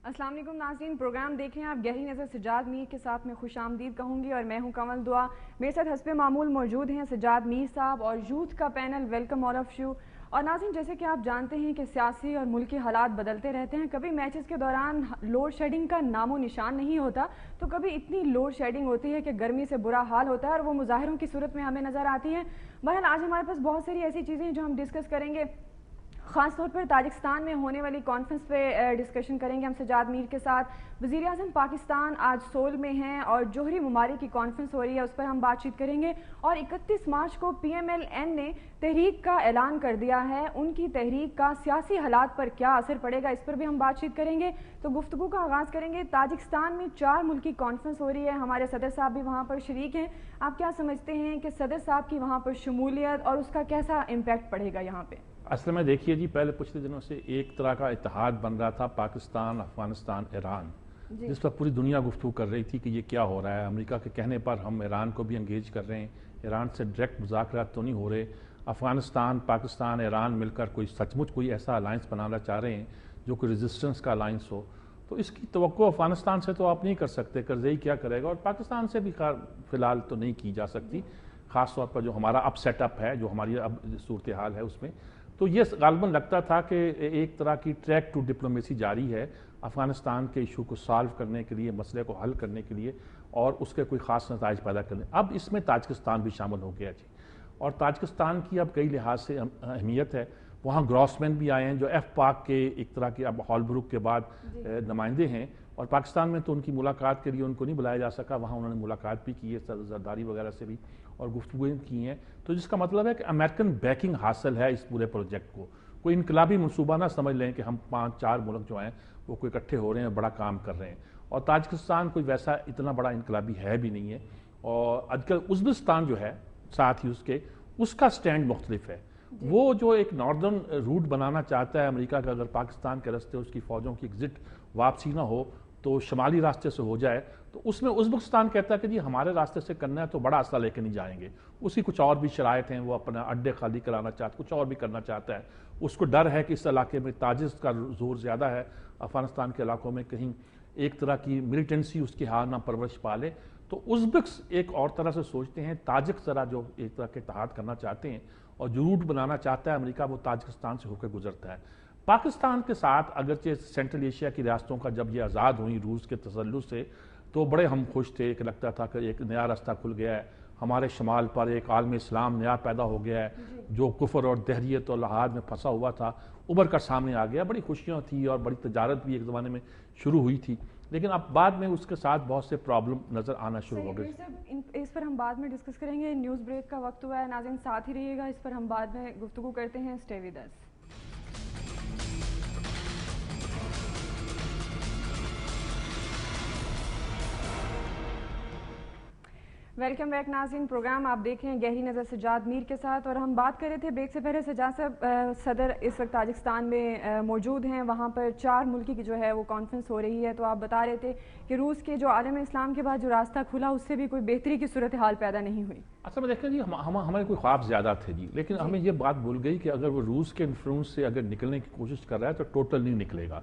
السلام علیکم ناظرین، پروگرام دیکھ رہے ہیں آپ گہری نظر سجاد میر کے ساتھ میں خوش آمدید کہوں گی اور میں ہوں کنول دعا۔ میرے ساتھ حسب معمول موجود ہیں سجاد میر صاحب اور یوتھ کا panel, welcome all of you. اور ناظرین، جیسے کہ آپ جانتے ہیں کہ سیاسی اور ملکی حالات بدلتے رہتے ہیں، کبھی میچز کے دوران لوڈ شیڈنگ کا نام و نشان نہیں ہوتا تو کبھی اتنی لوڈ شیڈنگ ہوتی ہے کہ گرمی سے برا حال ہوتا ہے اور وہ مظاہروں کی صورت میں ہمیں نظر آتی ہیں۔ بہرحال آج ہمارے پاس بہت ساری ایسی چیزیں ہیں جو ہم ڈسکس کریں گے، خاص طور پر تاجکستان میں ہونے والی کانفرنس پہ ڈسکشن کریں گے ہم سجاد میر کے ساتھ۔ وزیر اعظم پاکستان آج سول میں ہیں اور جوہری ممالک کی کانفرنس ہو رہی ہے، اس پر ہم بات چیت کریں گے۔ اور 31 مارچ کو پی ایم ایل این نے تحریک کا اعلان کر دیا ہے، ان کی تحریک کا سیاسی حالات پر کیا اثر پڑے گا، اس پر بھی ہم بات چیت کریں گے۔ تو گفتگو کا آغاز کریں گے۔ تاجکستان میں 4 ملکی کانفرنس ہو رہی ہے، ہمارے صدر صاحب بھی وہاں پر شریک ہیں۔ آپ کیا سمجھتے ہیں کہ صدر صاحب کی وہاں پر شمولیت اور اس کا کیسا امپیکٹ پڑے گا یہاں پہ؟ اصل میں دیکھیے جی، پہلے پچھلے دنوں سے ایک طرح کا اتحاد بن رہا تھا پاکستان، افغانستان، ایران، جس پر پوری دنیا گفتگو کر رہی تھی کہ یہ کیا ہو رہا ہے۔ امریکہ کے کہنے پر ہم ایران کو بھی انگیج کر رہے ہیں، ایران سے ڈائریکٹ مذاکرات تو نہیں ہو رہے۔ افغانستان، پاکستان، ایران مل کر سچ مچ کوئی ایسا الائنس بنانا چاہ رہے ہیں جو کوئی ریزسٹنس کا الائنس ہو، تو اس کی توقع افغانستان سے تو آپ نہیں کر سکتے، کرزئی کیا کرے گا، اور پاکستان سے بھی فی الحال تو نہیں کی جا سکتی، خاص طور پر جو ہمارا اب سیٹ اپ ہے، جو ہماری اب صورتحال ہے اس میں۔ تو یہ غالباً لگتا تھا کہ ایک طرح کی ٹریک ٹو ڈپلومیسی جاری ہے افغانستان کے ایشو کو سالو کرنے کے لیے، مسئلے کو حل کرنے کے لیے اور اس کے کوئی خاص نتائج پیدا کرنے۔ اب اس میں تاجکستان بھی شامل ہو گیا جی، اور تاجکستان کی اب کئی لحاظ سے اہمیت ہے۔ وہاں گراسمین بھی آئے ہیں جو ایف پاک کے ایک طرح کے اب ہالبروک کے بعد نمائندے ہیں، اور پاکستان میں تو ان کی ملاقات کے لیے ان کو نہیں بلایا جا سکا، وہاں انہوں نے ملاقات بھی کی ہے زرداری وغیرہ سے بھی اور گفتگویں کی ہیں، تو جس کا مطلب ہے کہ امریکن بیکنگ حاصل ہے اس پورے پروجیکٹ کو۔ کوئی انقلابی منصوبہ نہ سمجھ لیں کہ ہم 5-4 ملک جو ہیں وہ کوئی اکٹھے ہو رہے ہیں، بڑا کام کر رہے ہیں، اور تاجکستان کوئی ویسا اتنا بڑا انقلابی ہے بھی نہیں ہے۔ اور آج کل ازبکستان جو ہے ساتھ ہی اس کا سٹینڈ مختلف ہے، وہ جو ایک ناردرن روٹ بنانا چاہتا ہے امریکہ کا، اگر پاکستان کے راستے اس کی فوجوں کی ایگزٹ واپسی نہ ہو تو شمالی راستے سے ہو جائے، تو اس میں ازبکستان کہتا ہے کہ جی ہمارے راستے سے کرنا ہے تو بڑا اسلحہ لے کے نہیں جائیں گے، اس کی کچھ اور بھی شرائط ہیں، وہ اپنا اڈے خالی کرانا چاہتا ہے، کچھ اور بھی کرنا چاہتا ہے، اس کو ڈر ہے کہ اس علاقے میں تاجک کا زور زیادہ ہے، افغانستان کے علاقوں میں کہیں ایک طرح کی ملیٹنسی اس کی ہاں نہ پرورش پالے، تو ازبکس ایک اور طرح سے سوچتے ہیں، تاجک ذرا جو ایک طرح کے اتحاد کرنا چاہتے ہیں اور جو روٹ بنانا چاہتا ہے امریکہ، وہ تاجکستان سے ہو کے گزرتا ہے۔ پاکستان کے ساتھ اگرچہ سینٹرل ایشیا کی ریاستوں کا جب یہ آزاد ہوئی روس کے تسلط سے تو بڑے ہم خوش تھے کہ لگتا تھا کہ ایک نیا راستہ کھل گیا ہے، ہمارے شمال پر ایک عالم اسلام نیا پیدا ہو گیا ہے، جو کفر اور دہریت اور لحاظ میں پھنسا ہوا تھا ابھر کر سامنے آ گیا، بڑی خوشیاں تھی اور بڑی تجارت بھی ایک زمانے میں شروع ہوئی تھی، لیکن اب بعد میں اس کے ساتھ بہت سے پرابلم نظر آنا شروع ہو گئے۔ اس پر ہم بعد میں ڈسکس کریں گے، نیوز بریک کا وقت ہوا ہے، ناظرین ساتھ ہی رہیے گا، اس پر ہم بعد میں گفتگو کرتے ہیں، stay with us. Welcome back ناظرین، پروگرام آپ دیکھ رہے ہیں گہری نظر سجاد میر کے ساتھ، اور ہم بات کر رہے تھے بریک سے پہلے سجاد صاحب، صدر اس وقت تاجکستان میں موجود ہیں، وہاں پر 4 ملکی کی جو ہے وہ کانفرنس ہو رہی ہے، تو آپ بتا رہے تھے کہ روس کے جو عالم اسلام کے بعد جو راستہ کھلا اس سے بھی کوئی بہتری کی صورتحال پیدا نہیں ہوئی۔ اصل میں دیکھیں جی، ہمارے کوئی خواب زیادہ تھے جی، لیکن ہمیں یہ بات بھول گئی کہ اگر وہ روس کے انفلوئنس سے اگر نکلنے کی کوشش کر رہا ہے تو ٹوٹل نہیں نکلے گا۔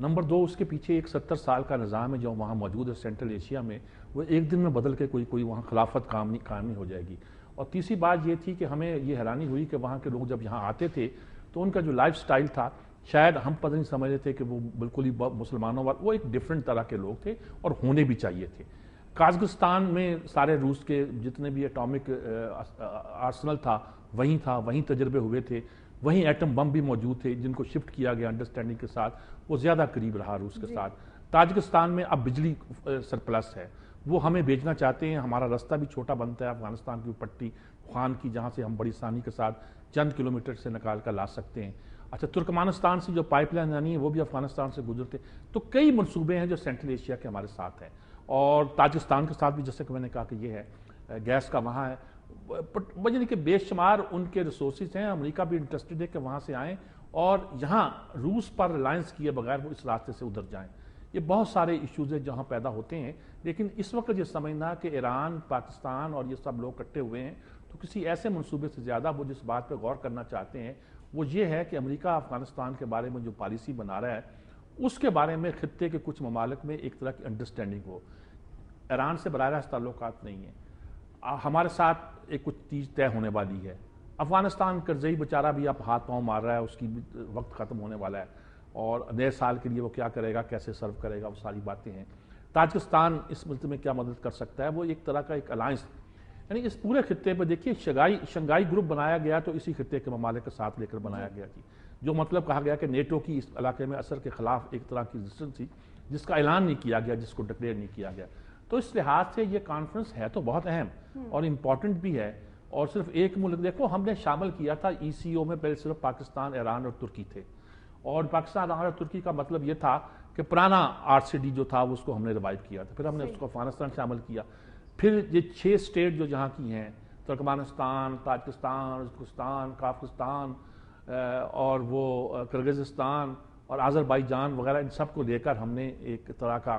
نمبر 2، اس کے پیچھے ایک 70 سال کا نظام ہے جو وہاں موجود ہے سینٹرل ایشیا میں، وہ ایک دن میں بدل کے کوئی وہاں خلافت قائم نہیں ہو جائے گی۔ اور تیسری بات یہ تھی کہ ہمیں یہ حیرانی ہوئی کہ وہاں کے لوگ جب یہاں آتے تھے تو ان کا جو لائف سٹائل تھا، شاید ہم پتہ نہیں سمجھ رہے تھے کہ وہ بالکل ہی مسلمانوں والے، وہ ایک ڈیفرنٹ طرح کے لوگ تھے اور ہونے بھی چاہیے تھے۔ قازقستان میں سارے روس کے جتنے بھی ایٹامک آرسنل تھا وہیں تجربے ہوئے تھے، وہیں ایٹم بم بھی موجود تھے جن کو شفٹ کیا گیا انڈرسٹینڈنگ کے ساتھ، وہ زیادہ قریب رہا روس کے ساتھ۔ تاجکستان میں اب بجلی سرپلس ہے، وہ ہمیں بھیجنا چاہتے ہیں، ہمارا راستہ بھی چھوٹا بنتا ہے افغانستان کی پٹی خوان کی، جہاں سے ہم بڑی آسانی کے ساتھ چند کلومیٹر سے نکال کر لا سکتے ہیں۔ اچھا، ترکمانستان سے جو پائپ لائن آنی ہے وہ بھی افغانستان سے گزرتے، تو کئی منصوبے ہیں جو سینٹرل ایشیا کے ہمارے ساتھ ہیں، اور تاجکستان کے ساتھ بھی جیسے کہ میں نے کہا کہ یہ ہے گیس کا وہاں ہے، یعنی کہ بے شمار ان کے ریسورسز ہیں، امریکہ بھی انٹرسٹڈ ہے کہ وہاں سے آئیں اور یہاں روس پر ریلائنس کیے بغیر وہ اس راستے سے ادھر جائیں۔ یہ بہت سارے ایشوز ہیں جہاں پیدا ہوتے ہیں، لیکن اس وقت یہ سمجھنا کہ ایران، پاکستان اور یہ سب لوگ اکٹھے ہوئے ہیں تو کسی ایسے منصوبے سے زیادہ وہ جس بات پہ غور کرنا چاہتے ہیں وہ یہ ہے کہ امریکہ افغانستان کے بارے میں جو پالیسی بنا رہا ہے اس کے بارے میں خطے کے کچھ ممالک میں ایک طرح کی انڈرسٹینڈنگ ہو. ایران سے براہ راست تعلقات نہیں ہیں, ہمارے ساتھ ایک کچھ چیز طے ہونے والی ہے. افغانستان کرزئی بیچارہ بھی اب ہاتھ پاؤں مار رہا ہے, اس کی وقت ختم ہونے والا ہے, اور نئے سال کے لیے وہ کیا کرے گا, کیسے سرو کرے گا, وہ ساری باتیں ہیں. تاجکستان اس ملک میں کیا مدد کر سکتا ہے, وہ ایک طرح کا ایک الائنس, یعنی اس پورے خطے پہ دیکھیے شنگھائی گروپ بنایا گیا تو اسی خطے کے ممالک کے ساتھ لے کر بنایا گیا تھی, جو مطلب کہا گیا کہ نیٹو کی اس علاقے میں اثر کے خلاف ایک طرح کی ریزسٹنس تھی, جس کا اعلان نہیں کیا گیا, جس کو ڈکلیئر نہیں کیا گیا. تو اس لحاظ سے یہ کانفرنس ہے تو بہت اہم اور امپورٹنٹ بھی ہے. اور صرف ایک ملک دیکھو, ہم نے شامل کیا تھا ECO میں پہلے صرف پاکستان, ایران اور ترکی تھے, اور پاکستان, ایران اور ترکی کا مطلب یہ تھا کہ پرانا RCD جو تھا اس کو ہم نے ریوائیو کیا تھا. پھر ہم نے اس کو افغانستان شامل کیا. پھر یہ 6 اسٹیٹ جو جہاں کی ہیں, ترکمانستان, تاجکستان, ازبکستان, قازقستان اور وہ کرغزستان اور آذربائیجان وغیرہ, ان سب کو لے کر ہم نے ایک طرح کا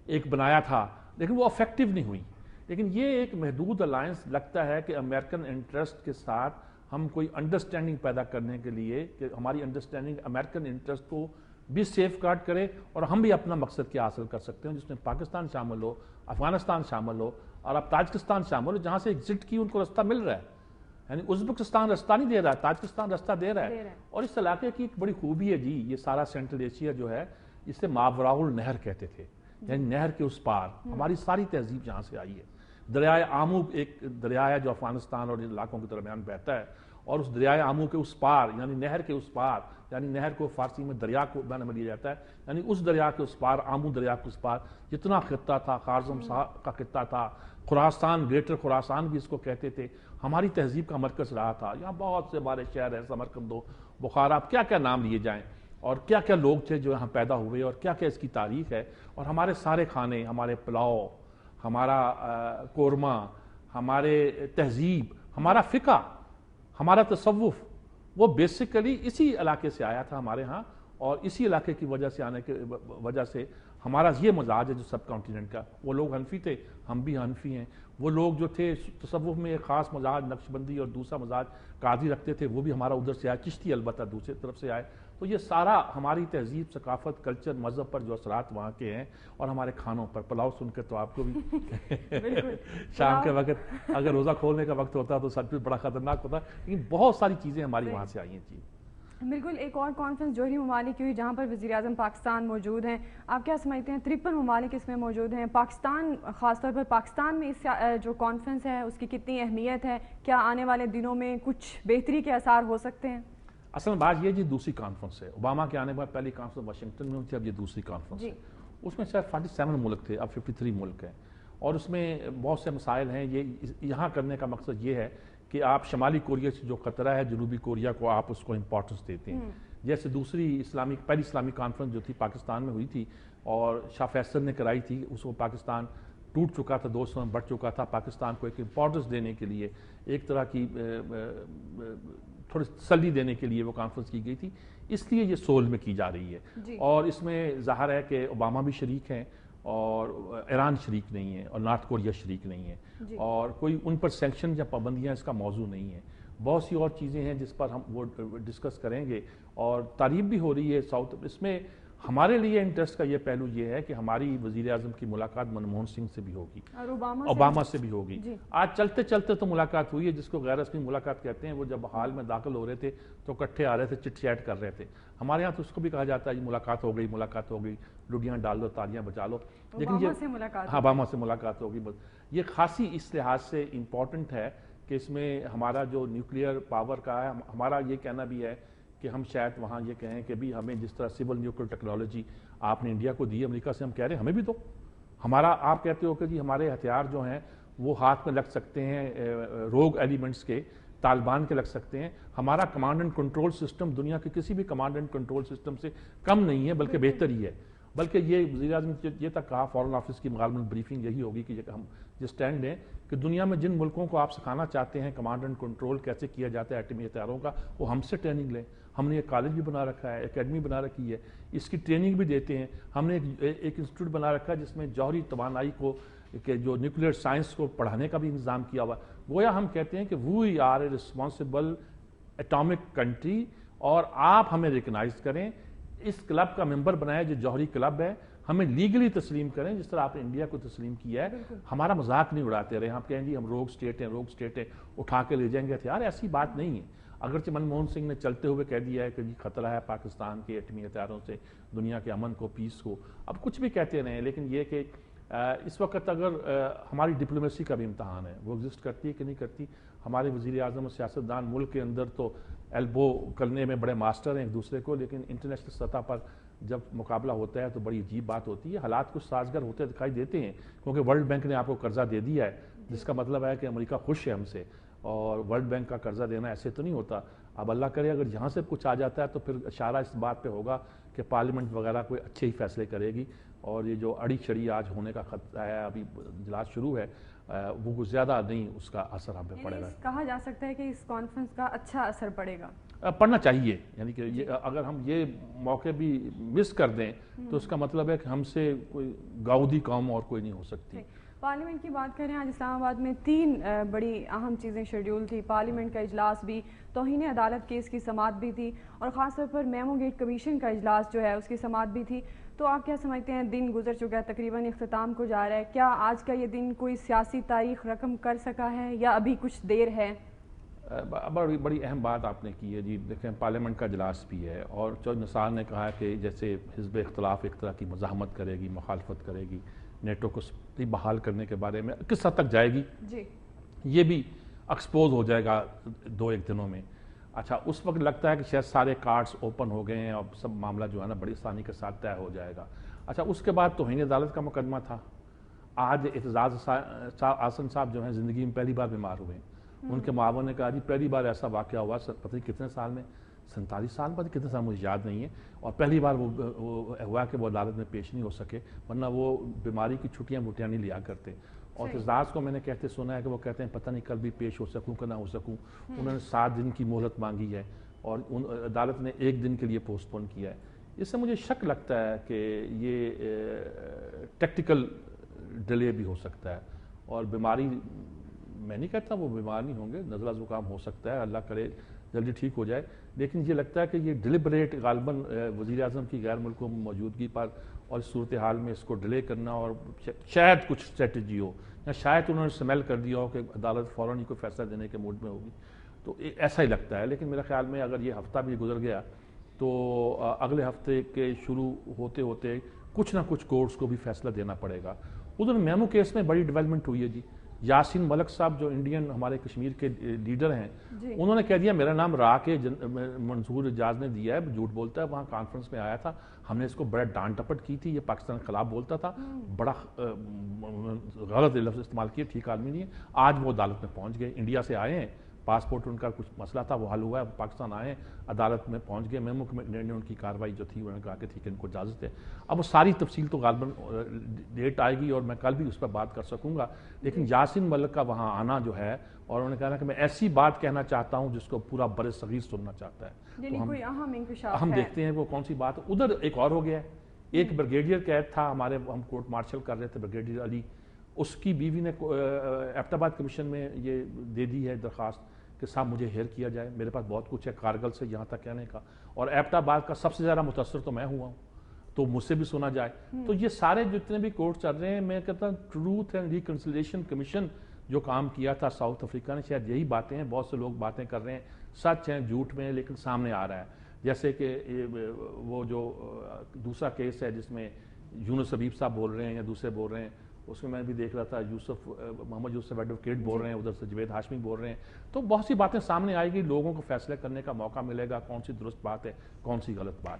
ایک بنایا تھا, لیکن وہ افیکٹو نہیں ہوئی. لیکن یہ ایک محدود الائنس لگتا ہے کہ امریکن انٹرسٹ کے ساتھ ہم کوئی انڈرسٹینڈنگ پیدا کرنے کے لیے, کہ ہماری انڈرسٹینڈنگ امریکن انٹرسٹ کو بھی سیف گارڈ کرے اور ہم بھی اپنا مقصد کیا حاصل کر سکتے ہیں, جس میں پاکستان شامل ہو, افغانستان شامل ہو, اور اب تاجکستان شامل ہو, جہاں سے ایگزٹ کی ان کو رستہ مل رہا ہے. یعنی ازبکستان رستہ نہیں دے رہا ہے, تاجکستان رستہ دے رہا ہے. اور اس علاقے کی ایک بڑی خوبی ہے جی, یہ سارا سینٹرل ایشیا جو ہے, اسے ماوراء النہر کہتے تھے, یعنی نہر کے اس پار. ہماری ساری تہذیب جہاں سے آئی ہے. دریائے آمو ایک دریا ہے جو افغانستان اور علاقوں کے درمیان بہتا ہے, اور اس دریائے آمو کے اس پار, یعنی نہر کے اس پار, یعنی نہر کو فارسی میں دریا کو معنی میں لیا جاتا ہے, یعنی اس دریا کے اس پار, آمو دریا کے اس پار جتنا خطہ تھا, خارزم کا خطہ تھا, خراسان, گریٹر خراسان بھی اس کو کہتے تھے, ہماری تہذیب کا مرکز رہا تھا. یہاں بہت سے ہمارے شہر ہیں, سمرقند, بخارا, کیا کیا نام لیے جائیں, اور کیا کیا لوگ تھے جو یہاں پیدا ہوئے, اور کیا کیا اس کی تاریخ ہے. اور ہمارے سارے کھانے, ہمارے پلاؤ, ہمارا قورمہ, ہمارے تہذیب, ہمارا فقہ, ہمارا تصوف, وہ بیسیکلی اسی علاقے سے آیا تھا ہمارے ہاں. اور اسی علاقے کی وجہ سے آنے کی وجہ سے ہمارا یہ مزاج ہے جو سب کانٹیننٹ کا. وہ لوگ حنفی تھے, ہم بھی حنفی ہیں. وہ لوگ جو تھے تصوف میں ایک خاص مزاج نقشبندی اور دوسرا مزاج قاضی رکھتے تھے, وہ بھی ہمارا ادھر سے آئے. چشتی البتہ دوسری طرف سے آئے. تو یہ سارا ہماری تہذیب, ثقافت, کلچر, مذہب پر جو اثرات وہاں کے ہیں, اور ہمارے کھانوں پر. پلاؤ سن کے تو آپ کو بھی شام کے وقت اگر روزہ کھولنے کا وقت ہوتا تو سب کچھ بڑا خطرناک ہوتا, لیکن بہت ساری چیزیں ہماری وہاں سے آئی ہیں جی. بالکل. ایک اور کانفرنس جوہری ممالک کی ہوئی جہاں پر وزیر اعظم پاکستان موجود ہیں, آپ کیا سمجھتے ہیں 53 ممالک اس میں موجود ہیں, پاکستان خاص طور پر پاکستان میں اس جو کانفرنس ہے اس کی کتنی اہمیت ہے, کیا آنے والے دنوں میں کچھ بہتری کے آثار ہو سکتے ہیں؟ اصل میں بات یہ جی دوسری کانفرنس ہے. اوباما کے آنے کے بعد پہلی کانفرنس واشنگٹن میں ہوئی تھی, اب یہ دوسری کانفرنس ہے. اس میں شاید 47 ملک تھے, اب 53 ملک ہیں, اور اس میں بہت سے مسائل ہیں. یہ یہاں کرنے کا مقصد یہ ہے کہ آپ شمالی کوریا سے جو خطرہ ہے جنوبی کوریا کو, آپ اس کو امپورٹنس دیتے ہیں. جیسے پہلی اسلامی کانفرنس جو تھی پاکستان میں ہوئی تھی, اور شاہ فیصل نے کرائی تھی, اس کو پاکستان ٹوٹ چکا تھا, 2 حصوں میں بٹ چکا تھا. پاکستان کو ایک امپورٹنس دینے کے لیے, ایک طرح کی تھوڑی تسلی دینے کے لیے وہ کانفرنس کی گئی تھی. اس لیے یہ سول میں کی جا رہی ہے. اور اس میں ظاہر ہے کہ اوباما بھی شریک ہیں, اور ایران شریک نہیں ہے, اور نارتھ کوریا شریک نہیں ہے, اور کوئی ان پر سینکشن یا پابندیاں اس کا موضوع نہیں ہے. بہت سی اور چیزیں ہیں جس پر ہم وہ ڈسکس کریں گے, اور تعریف بھی ہو رہی ہے ساؤتھ. اس میں ہمارے لیے انٹرسٹ کا یہ پہلو یہ ہے کہ ہماری وزیر اعظم کی ملاقات منموہن سنگھ سے بھی ہوگی, اور اوباما سے بھی ہوگی. آج چلتے چلتے تو ملاقات ہوئی ہے, جس کو غیر رسمی ملاقات کہتے ہیں. وہ جب حال میں داخل ہو رہے تھے تو اکٹھے آ رہے تھے, چٹ چیٹ کر رہے تھے. ہمارے ہاں تو اس کو بھی کہا جاتا ہے ملاقات ہو گئی, لڈیاں ڈال دو, تالیاں بجا لو. لیکن یہ اوباما سے ملاقات ہوگی. بس یہ خاصی اس لحاظ سے امپورٹنٹ ہے کہ اس میں ہمارا جو نیوکلیئر پاور کا ہے, ہمارا یہ کہنا بھی ہے کہ ہم شاید وہاں یہ کہیں کہ بھی ہمیں جس طرح سول نیوکلیئر ٹیکنالوجی آپ نے انڈیا کو دی, امریکہ سے ہم کہہ رہے ہیں ہمیں بھی دو. ہمارا آپ کہتے ہو کہ جی ہمارے ہتھیار جو ہیں وہ ہاتھ میں لگ سکتے ہیں روگ ایلیمنٹس کے, طالبان کے لگ سکتے ہیں. ہمارا کمانڈ اینڈ کنٹرول سسٹم دنیا کے کسی بھی کمانڈ اینڈ کنٹرول سسٹم سے کم نہیں ہے, بلکہ بہتر ہی ہے. بلکہ یہ وزیر اعظم نے یہ تک کہا, فارن آفس کی غالباً بریفنگ یہی ہوگی کہ ہم یہ سٹینڈ لیں کہ دنیا میں جن ملکوں کو آپ سکھانا چاہتے ہیں کمانڈ اینڈ کنٹرول کیسے کیا جاتا ہے ایٹمی ہتھیاروں کا, وہ ہم سے ٹریننگ لیں. ہم نے ایک کالج بھی بنا رکھا ہے, اکیڈمی بنا رکھی ہے, اس کی ٹریننگ بھی دیتے ہیں. ہم نے ایک انسٹیٹیوٹ بنا رکھا ہے جس میں جوہری توانائی کو, کہ جو نیوکلیئر سائنس کو پڑھانے کا بھی انتظام کیا ہوا. گویا ہم کہتے ہیں کہ we are a responsible atomic country, اور آپ ہمیں ریکگنائز کریں اس کلب کا ممبر بنائے جو جوہری کلب ہے, ہمیں لیگلی تسلیم کریں جس طرح آپ نے انڈیا کو تسلیم کیا ہے. ہمارا مذاق نہیں اڑاتے رہے, آپ کہیں گے ہم روگ سٹیٹ ہیں اٹھا کے لے جائیں گے. یار ایسی بات نہیں ہے. اگرچہ منموہن سنگھ نے چلتے ہوئے کہہ دیا ہے کہ خطرہ ہے پاکستان کے ایٹمی ہتھیاروں سے دنیا کے امن کو, پیس کو, اب کچھ بھی کہتے رہے, لیکن یہ کہ اس وقت اگر ہماری ڈپلومیسی کا بھی امتحان ہے, وہ ایگزسٹ کرتی ہے کہ نہیں کرتی. ہمارے وزیر اعظم اور سیاستدان ملک کے اندر تو ایلبو کرنے میں بڑے ماسٹر ہیں ایک دوسرے کو, لیکن انٹرنیشنل سطح پر جب مقابلہ ہوتا ہے تو بڑی عجیب بات ہوتی ہے. حالات کچھ سازگار ہوتے دکھائی دیتے ہیں کیونکہ ورلڈ بینک نے آپ کو قرضہ دے دیا ہے, جس کا مطلب ہے کہ امریکہ خوش ہے ہم سے, اور ورلڈ بینک کا قرضہ دینا ایسے تو نہیں ہوتا. اب اللہ کرے اگر یہاں سے کچھ آ جاتا ہے تو پھر اشارہ اس بات پہ ہوگا کہ پارلیمنٹ وغیرہ کوئی اچھے ہی فیصلے کرے گی, اور یہ جو اڑی چڑی آج ہونے کا خطرہ ہے, ابھی اجلاس شروع ہے, وہ زیادہ نہیں اس کا اثر ہم پہ پڑے گا. کہا جا سکتا ہے کہ اس کانفرنس کا اچھا اثر پڑے گا, پڑھنا چاہیے. یعنی کہ اگر ہم یہ موقع بھی مس کر دیں تو اس کا مطلب ہے کہ ہم سے کوئی گاؤدی قوم اور کوئی نہیں ہو سکتی. پارلیمنٹ کی بات کریں, آج اسلام آباد میں 3 بڑی اہم چیزیں شیڈیول تھی. پارلیمنٹ کا اجلاس بھی, توہین عدالت کیس کی سماعت بھی تھی, اور خاص طور پر میمو گیٹ کمیشن کا اجلاس جو ہے اس کی سماعت بھی تھی. تو آپ کیا سمجھتے ہیں, دن گزر چکا ہے, تقریباً اختتام کو جا رہا ہے, کیا آج کا یہ دن کوئی سیاسی تاریخ رقم کر سکا ہے یا ابھی کچھ دیر ہے؟ بڑی اہم بات آپ نے کی ہے جی. دیکھیں پارلیمنٹ کا اجلاس بھی ہے, اور جو نثار نے کہا کہ جیسے حزب اختلاف ایک طرح کی مزاحمت کرے گی, مخالفت کرے گی, نیٹو کو بحال کرنے کے بارے میں کس حد تک جائے گی, جی یہ بھی ایکسپوز ہو جائے گا 2-1 دنوں میں. اچھا, اس وقت لگتا ہے کہ شاید سارے کارڈز اوپن ہو گئے ہیں اور سب معاملہ جو ہے نا بڑی آسانی کے ساتھ طے ہو جائے گا. اچھا, اس کے بعد توہین عدالت کا مقدمہ تھا. آج اعتزاز احسن صاحب جو ہیں زندگی میں پہلی بار بیمار ہوئے ہیں. ان کے معاون نے کہا جی پہلی بار ایسا واقعہ ہوا, پتہ نہیں کتنے سال میں, 47 سال بعد, کتنے سال مجھے یاد نہیں ہے, اور پہلی بار وہ ہوا کہ وہ عدالت میں پیش نہیں ہو سکے, ورنہ وہ بیماری کی چھٹیاں نہیں لیا کرتے. اور اعتزاز کو میں نے کہتے سنا ہے کہ وہ کہتے ہیں پتہ نہیں کل بھی پیش ہو سکوں کہ نہ ہو سکوں. انہوں نے 7 دن کی مہلت مانگی ہے اور عدالت نے 1 دن کے لیے پوسٹ پون کیا ہے. اس سے مجھے شک لگتا ہے کہ یہ ٹیکٹیکل ڈیلے بھی ہو سکتا ہے, اور بیماری میں نہیں کہتا وہ بیمار نہیں ہوں گے, نزلہ زکام ہو سکتا ہے, اللہ کرے جلدی ٹھیک ہو جائے, لیکن یہ لگتا ہے کہ یہ ڈیلیبریٹ غالباً وزیر اعظم کی غیر ملکوں موجودگی پر اور اس صورتحال میں اس کو ڈیلے کرنا, اور شاید کچھ اسٹریٹجی ہو, یا شاید انہوں نے سمیل کر دیا ہو کہ عدالت فوراً ہی کوئی فیصلہ دینے کے موڈ میں ہوگی, تو ایسا ہی لگتا ہے. لیکن میرے خیال میں اگر یہ ہفتہ بھی گزر گیا تو اگلے ہفتے کے شروع ہوتے ہوتے کچھ نہ کچھ کورٹس کو بھی فیصلہ دینا پڑے گا. ادھر میمو کیس میں بڑی ڈیولپمنٹ ہوئی ہے جی. یاسین ملک صاحب جو انڈین ہمارے کشمیر کے لیڈر ہیں, انہوں نے کہہ دیا میرا نام را کے منصور اجاز نے دیا ہے, جھوٹ بولتا ہے, وہاں کانفرنس میں آیا تھا, ہم نے اس کو بڑا ڈانٹ ٹپٹ کی تھی, یہ پاکستان کے خلاف بولتا تھا, بڑا غلط لفظ استعمال کیے, ٹھیک آدمی نہیں ہے. آج وہ عدالت میں پہنچ گئے, انڈیا سے آئے ہیں, پاسپورٹ ان کا کچھ مسئلہ تھا وہ حل ہوا ہے, پاکستان آئے ہیں, عدالت میں پہنچ گئے. میمو کمیٹی نے ان کی کارروائی جو تھی انہوں نے کہا کہ ٹھیک ہے ان کو اجازت ہے. اب وہ ساری تفصیل تو غالباً ڈیٹ آئے گی اور میں کل بھی اس پر بات کر سکوں گا, لیکن یاسین ملک کا وہاں آنا جو ہے, اور انہوں نے کہا کہ میں ایسی بات کہنا چاہتا ہوں جس کو پورا بر صغیر سننا چاہتا ہے, تو ہم دیکھتے ہیں وہ کون سی بات. ادھر ایک اور ہو گیا ہے, ایک بریگیڈیئر قید تھا ہمارے, ہم کورٹ مارشل کر رہے تھے, بریگیڈیئر علی, اس کی بیوی نے ایبٹ آباد کمیشن میں یہ دے دی ہے درخواست کہ صاحب مجھے ہیئر کیا جائے, میرے پاس بہت کچھ ہے کارگل سے یہاں تک کہنے کا, اور ایبٹ آباد کا سب سے زیادہ متاثر تو میں ہوا ہوں, تو مجھ سے بھی سنا جائے. تو یہ سارے جتنے بھی کورٹ چل رہے ہیں, میں کہتا ہوں ٹروتھ اینڈ ریکنسیلیشن کمیشن جو کام کیا تھا ساؤتھ افریقہ نے, شاید یہی باتیں ہیں, بہت سے لوگ باتیں کر رہے ہیں, سچ ہیں جھوٹ میں, لیکن سامنے آ رہا ہے. جیسے کہ وہ جو دوسرا کیس ہے جس میں یونس حبیب صاحب بول رہے ہیں یا دوسرے بول رہے ہیں, اس میں بھی دیکھ رہا تھا محمد یوسف ایڈوکیٹ بول رہے ہیں, ادھر سے جوید ہاشمی بول رہے ہیں, تو بہت سی باتیں سامنے آئے گی, لوگوں کو فیصلے کرنے کا موقع ملے گا کون سی درست بات ہے کون سی غلط بات.